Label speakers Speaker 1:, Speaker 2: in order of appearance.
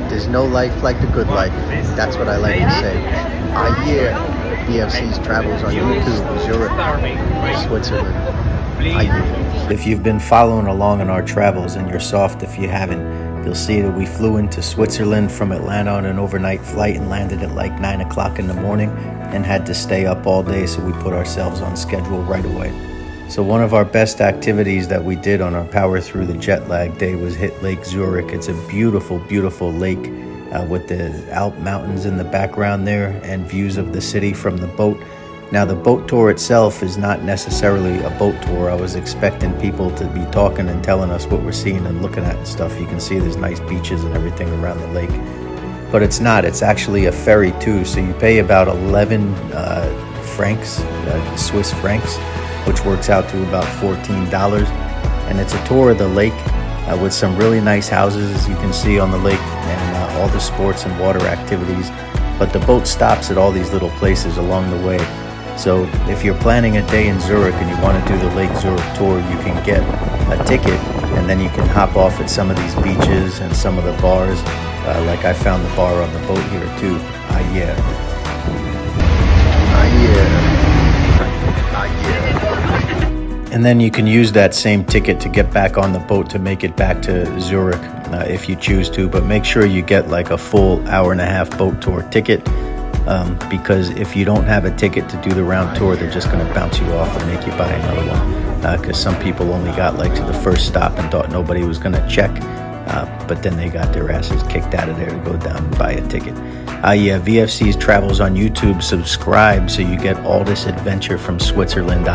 Speaker 1: There's no life like the good life. That's what I like to say. Yeah, VFC's travels on YouTube, Zurich, Switzerland. Yeah. If you've been following along on our travels, and you're soft if you haven't, you'll see that we flew into Switzerland from Atlanta on an overnight flight and landed at like 9 o'clock in the morning and had to stay up all day, so we put ourselves on schedule right away. So one of our best activities that we did on our power through the jet lag day was hit Lake Zurich. It's a beautiful, beautiful lake with the Alp mountains in the background there and views of the city from the boat. Now the boat tour itself is not necessarily a boat tour. I was expecting people to be talking and telling us what we're seeing and looking at and stuff. You can see there's nice beaches and everything around the lake. But it's not. It's actually a ferry too. So you pay about 11 francs, Swiss francs, which works out to about $14. And it's a tour of the lake with some really nice houses, as you can see on the lake, and all the sports and water activities. But the boat stops at all these little places along the way. So if you're planning a day in Zurich and you want to do the Lake Zurich tour, you can get a ticket and then you can hop off at some of these beaches and some of the bars. Like I found the bar on the boat here too. Yeah. And then you can use that same ticket to get back on the boat to make it back to Zurich if you choose to, but make sure you get like a full hour-and-a-half boat tour ticket, because if you don't have a ticket to do the round tour, they're just going to bounce you off and make you buy another one, because some people only got like to the first stop and thought nobody was going to check, but then they got their asses kicked out of there to go down and buy a ticket. Yeah, VFC's travels on YouTube. Subscribe so you get all this adventure from Switzerland.